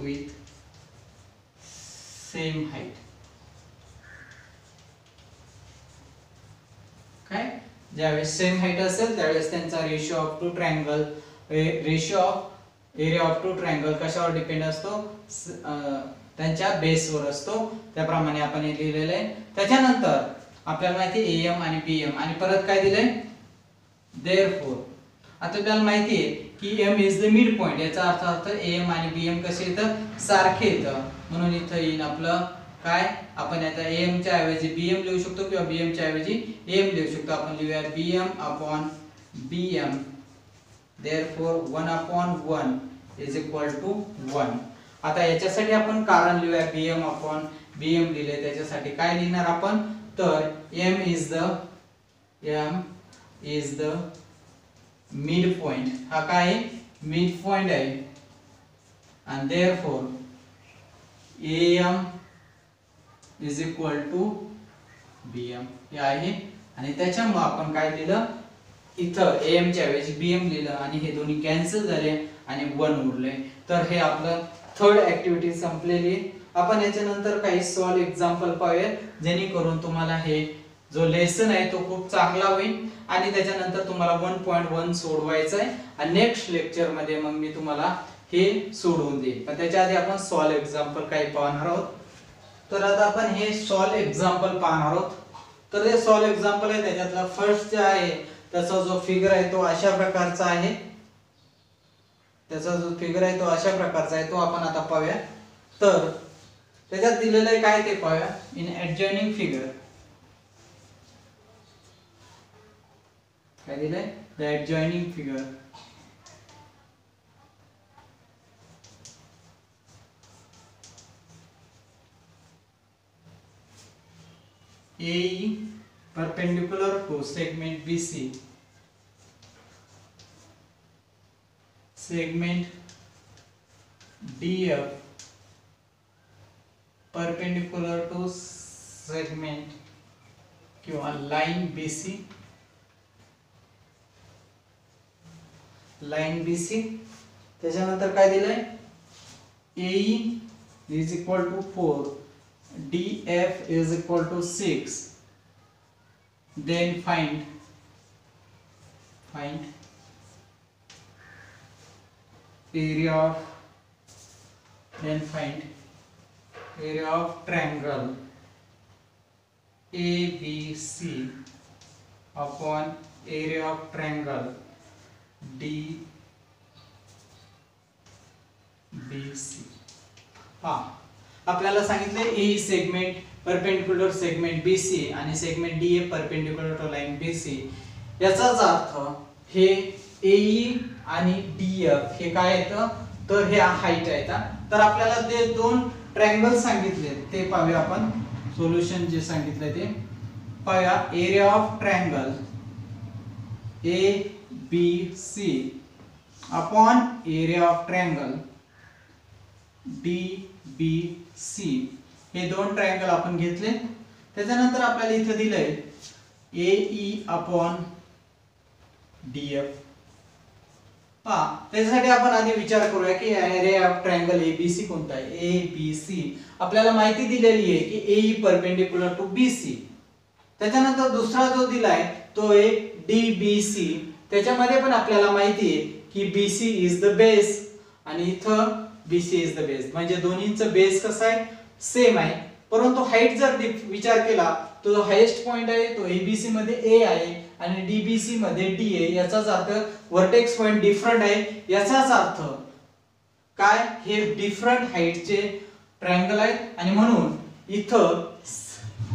with same height. काय, ज्यावेळेस सेम हाईट असेल त्यावेळेस त्यांचा ratio of two triangle, ratio of area of two triangle कशावर डिपेंड असतो, त्यांच्या बेसवर असतो. त्याप्रमाणे आपण हे लिहिलेलं आहे. त्याच्यानंतर आपल्याला माहिती आहे AM आणि BM, आणि परत काय दिलंय, देअरफॉर आता आपल्याला माहिती आहे की M is the mid point. याचा अर्थ AM आणि BM कसे येतात, सारखे येतात. म्हणून इथं येईल आपलं काय, आपण आता AM च्या ऐवजी BM लिहू शकतो किंवा BM च्या ऐवजी AM लिहू शकतो. आपण लिहूया BM upon BM. Therefore 1 upon 1 is equal to 1. आता याच्यासाठी आपण कारण लिहूया. BM अपॉन BM लिहिले त्याच्यासाठी काय लिहिणार आपण, तर M is the mid point. हा काय आहे, मिड पॉइंट आहे. आणि therefore AM is equal to BM. हे आहे आणि त्याच्यामुळे आपण काय लिहिलं, इथं am च्या ऐवजी bm लिहिलं आणि हे दोन्ही कॅन्सल झाले आणि 1 उरले. तर हे आपलं थर्ड ऍक्टिव्हिटी संपलेली. आपण याच्यानंतर काही सॉल्व एक्झाम्पल पाहूया, जेणेकरून तुम्हाला हे जो लेसन आहे तो खूप चांगला होईल आणि त्याच्यानंतर तुम्हाला 1.1 सोडवायचं आहे आणि नेक्स्ट लेक्चर मध्ये मग मी तुम्हाला हे सोडवून देईन. पण त्याच्या आधी आपण सॉल्व एक्झाम्पल काही पाहणार आहोत. तर आता आपण हे सॉल्व एक्झाम्पल पाहणार आहोत. तर हे सॉल्व एक्झाम्पल आहे, त्याच्यातला फर्स्ट जे आहे त्याचा जो फिगर आहे तो अशा प्रकारचा आहे. त्याचा जो फिगर आहे तो अशा प्रकारचा आहे, तो आपण आता पाहूया. तर त्याच्यात दिलेलं आहे काय ते पाहूया. इन ऍडजॉइनिंग फिगर काय दिलंय, the adjoining figure AE perpendicular to segment BC, segment DF perpendicular to segment किंवा लाइन BC, लाइन BC. त्याच्यानंतर काय दिलंय, AE is equal to 4, DF is equal to 6. Then find area of triangle ABC upon area of triangle DBC. आपल्याला सांगितले AE segment perpendicular segment BC आणि segment DF perpendicular to line BC. याचाच अर्थ हे AE आणि DF हे काय येतं, तर हे हाईट आहेत. तर आपल्याला ते दोन ट्रायंगल सांगितले ते पाहूया आपण. सोल्युशन जे सांगितले ते पाहूया. Area of triangle ABC upon area of triangle DBC. हे दोन ट्रायंगल आपण घेतले. त्याच्यानंतर आपल्याला इथे दिलंय AE अपॉन DF. त्याच्यासाठी आपण आधी विचार करूया की एरिया ऑफ ट्रायंगल ABC कोणता आहे. ABC आपल्याला माहिती दिलेली आहे की AE परपेंडिक्युलर टू BC. त्याच्यानंतर दुसरा जो दिलाय तो आहे DBC. त्याच्यामध्ये पण आपल्याला माहिती आहे की BC इज द बेस आणि इथं BC इज द बेस, म्हणजे दोन्हींचा बेस कसा आहे, सेम आहे. परंतु हाईट जर विचार केला तो जो हायेस्ट पॉइंट आहे तो ABC मध्ये A आहे आणि DBC मध्ये D आहे. याचाच अर्थ व्हर्टेक्स पॉइंट डिफरंट आहे. याचाच अर्थ काय, हे डिफरंट हाईटचे ट्रायंगल आहेत आणि म्हणून इथं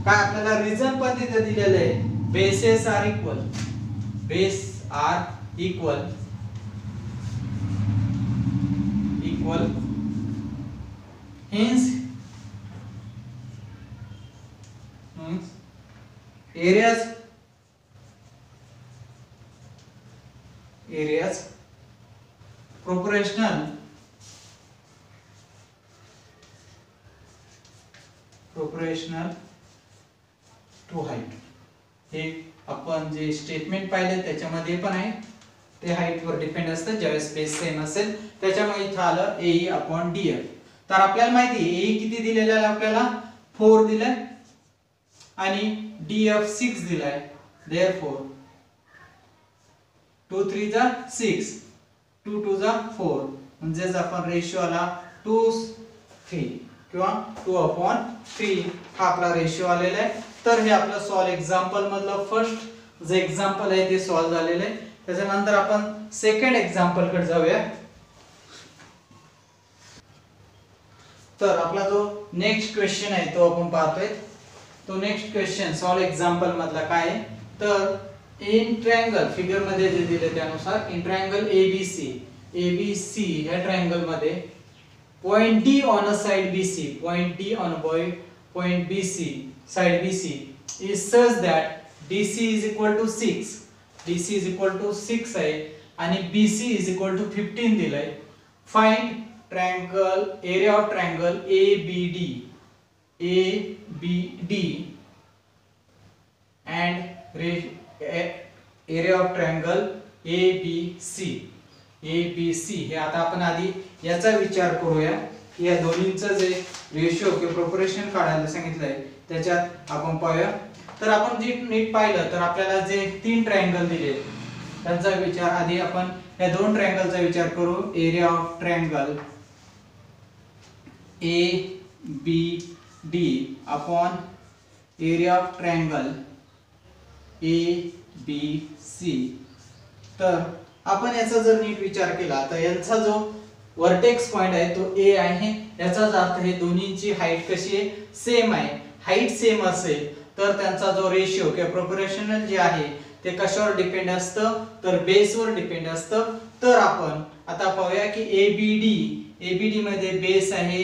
काय आपल्याला रिजन पण तिथे दिलेलं आहे. Bases are equal, base are equal hence areas proportional to height. हे आपण जे स्टेटमेंट पाहिले त्याच्यामध्ये पण आहे, ते हाईट वर डिपेंड असतं. ज्यावेळेस बेस सेम असेल त्याच्यामुळे इथं आलं AE अपॉन DF. तर आपल्याला माहिती आहे AE किती दिलेला आहे, आपल्याला 4 दिलाय आणि DF 6 दिलाय. therefore 2 3 जा 6, 2 2 जा 4, म्हणजे आपण रेशिओ आला 2:3 किंवा 2/3 हा आपला रेशिओ आलेला आहे. तर हे आपलं सॉल्व एक्झाम्पल मधलं फर्स्ट जे एक्झाम्पल आहे ते सॉल्व झालेलं आहे. त्याच्यानंतर आपण सेकंड एक्झाम्पल कडे जाऊया. तर आपला जो नेक्स्ट क्वेश्चन आहे तो आपण पाहतोय. तो नेक्स्ट क्वेश्चन सॉल्व एक्झाम्पल मधला काय आहे, तर इन ट्रायंगल फिगर मध्ये जे दिले त्यानुसार इन ट्रायंगल ABC या ट्रायंगल मध्ये point D on a side BC, point D on point BC side BC is such that DC is equal to 6, DC is equal to 6 आहे आणि BC is equal to 15 दिलाय. Find triangle area of triangle ABD and area of triangle ABC. ABC हे आता आपण आधी याचा विचार करूया की या दोन्हींचं जे रेशो किंवा प्रोपोर्शन काढायला सांगितलंय त्याच्यात आपण पाहूया. तर आपण जे नीट पाहिलं तर आपल्याला जे 3 ट्रायंगल दिले त्यांचा विचार आधी आपण या 2 ट्रायंगलचा विचार करू. Area of triangle ABD upon area of triangle ABC. तर आपण याचा जर नीट विचार केला तर यांचा जो वर्टेक्स पॉइंट आहे तो A आहे. याचाच अर्थ हे दोन्हींची हाईट कशी आहे, सेम आहे. हाईट सेम असेल तर त्यांचा जो रेशिओ किंवा प्रोपोर्शनल जे आहे ते कशावर डिपेंड असतं, तर बेसवर डिपेंड असतं. तर आपण आता पाहूया की ABD मध्ये बेस आहे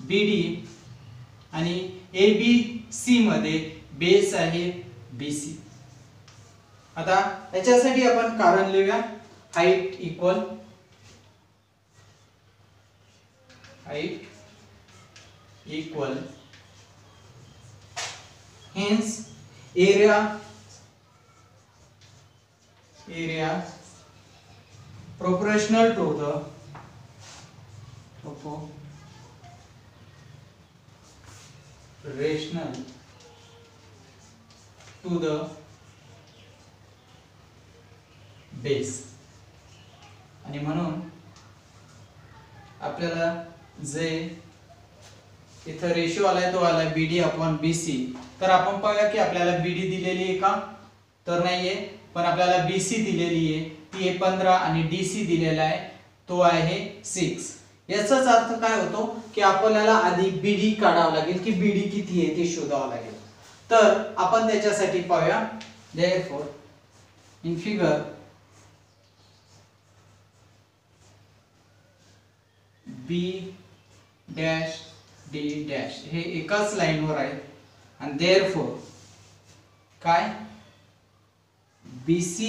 BD आणि ABC मध्ये बेस आहे BC. आता याच्यासाठी आपण कारण लिहूया. Height equal hence area proportional to the base. आणि म्हणून आपल्याला जे इथं रेशो आलाय तो आलाय BD अपॉन BC. तर आपण पाहूया की आपल्याला BD दिलेली आहे का, तर नाहीये. पण आपल्याला BC दिलेली आहे ती आहे 15 आणि DC दिलेला आहे तो आहे 6. याचाच अर्थ काय होतो की आपल्याला आधी BD काढावं लागेल की BD किती आहे ते शोधावं लागेल. तर आपण त्याच्यासाठी पाहूया. therefore in figure B dash D dash हे एकाच लाईनवर आहे आणि therefore काय BC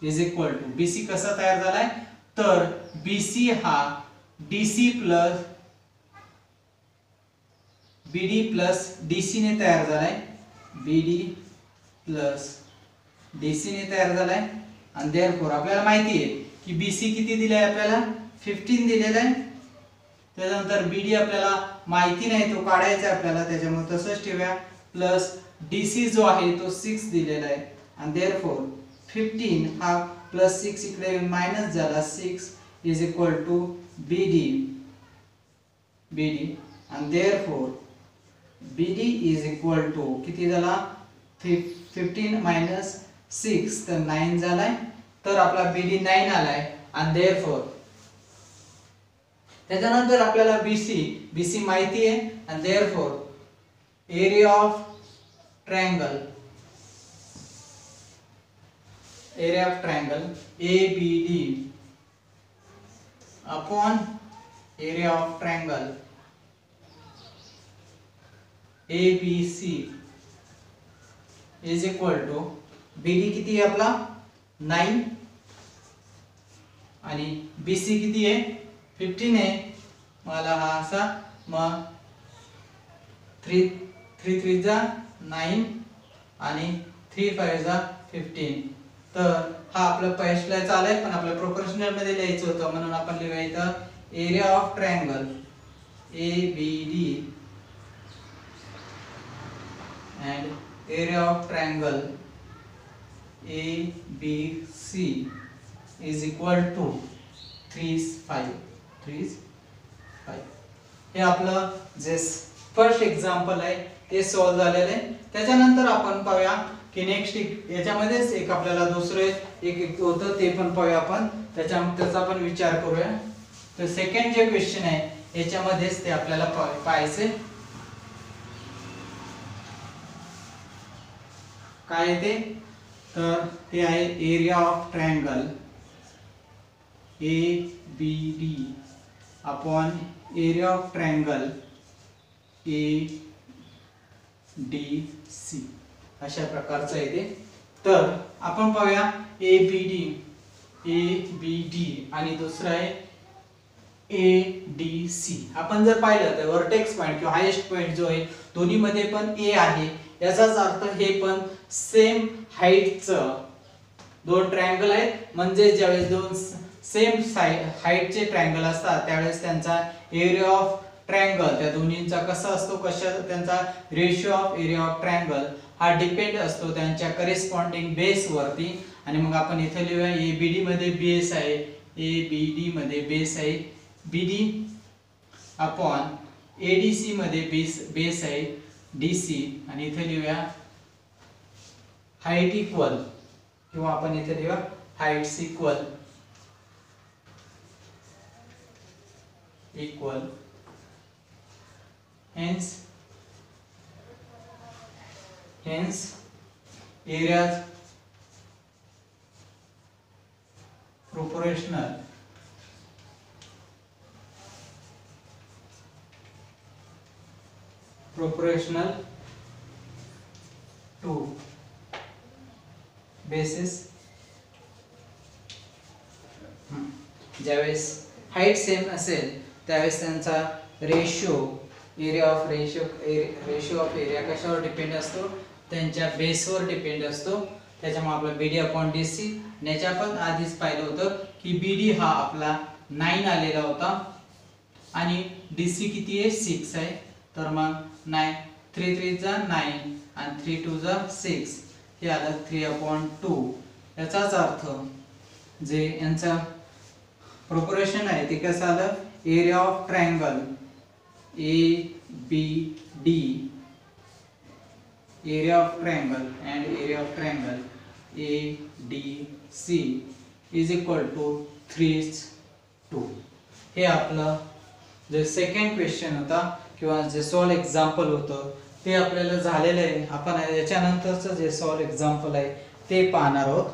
is equal to BC कसा तयार झालाय, तर BC हा DC plus BD plus DC ने तयार झालाय. BD प्लस DC ने तयार झालाय आणि therefore आपल्याला माहिती आहे की BC किती दिलाय, आपल्याला 15 दिलेला आहे. त्यानंतर BD आपल्याला माहिती नाही तो काढायचा आपल्याला, त्याच्यामुळे तसंच ठेवूया. प्लस DC जो आहे तो 6 दिलेला आहे आणि therefore 15 हा प्लस 6 इकडे मायनस झाला 6 is equal to BD and therefore BD is equal to किती झाला 15 minus 6 तर 9 झालाय. तर आपला BD 9 आलाय आणि therefore त्याच्यानंतर आपल्याला BC माहिती आहे आणि therefore area of triangle ABD upon area of triangle ABC is equal to BD किती आहे आपला 9 आणि BC किती आहे 15 आहे. मला हा असा मग 3 जा 9 आणि 3 5 जा 15. तर हा आपला पहिल्याच आलाय पण आपल्या प्रोपोर्शनल मध्ये लिहायचं होतं म्हणून आपण लिहूया इथं area of triangle ABD and area of triangle ABC is equal to 3 5. हे आपलं जे फर्स्ट एक्झाम्पल आहे ते सॉल्व्ह झालेलं आहे. त्याच्यानंतर आपण पाहूया की नेक्स्ट याच्यामध्येच एक आपल्याला दुसरे एक होतं ते पण पाहूया आपण, त्याचा पण विचार करूया. तर सेकंड जे क्वेश्चन आहे याच्यामध्येच ते आपल्याला पाहायचे काय ते, तर ते आहे area of triangle ABD upon area of triangle ADC अशा प्रकारचं आहे ते. तर आपण पाहूया ABD आणि दुसरा आहे ADC. आपण जर पाहिलं तर वर्टेक्स पॉइंट किंवा हायेस्ट पॉइंट जो आहे दोन्ही मध्ये पण A आहे. याचाच अर्थ हे पण सेम हाईटचं दोन ट्रायंगल आहेत म्हणजे ज्यावेळेस दोन सेम हाईटचे ट्रायंगल असतात त्यावेळेस त्यांचा एरिया ऑफ ट्रायंगल त्या दोन्हींचा कसा असतो कशा त्यांचा ratio of area of triangle हा डिपेंड असतो त्यांच्या करेस्पॉन्डिंग बेस वरती. आणि मग आपण इथे लिहूया ABD मध्ये बेस आहे, ABD मध्ये बेस आहे BD अपॉन ADC मध्ये बेस आहे DC आणि इथे लिहूया हाईट इक्वल किंवा आपण इथे लिहूया heights equal hence areas proportional to basis. ज्यावेळेस हाईट सेम असेल त्यावेळेस त्यांचा रेशिओ ऑफ एरिया कशावर डिपेंड असतो त्यांच्या बेसवर डिपेंड असतो. त्याच्यामुळे आपला BD अपॉन DC याच्या आपण आधीच पाहिलं होतं की BD हा आपला 9 आलेला होता आणि DC किती आहे 6 आहे. तर मग 9 3 3 जा 9 आणि 3 2 जा 6 हे आलं 3/2. याचाच अर्थ जे यांचा प्रोपोर्शन आहे ते कसं आलं area of triangle ABD area of triangle and area of triangle ADC is equal to 3:2. हे आपलं जे सेकंड क्वेश्चन होता किंवा जे सॉल्व एक्झाम्पल होतं ते आपल्याला झालेलं आहे. आपण याच्यानंतरचं जे सॉल्व एक्झाम्पल आहे ते पाहणार आहोत.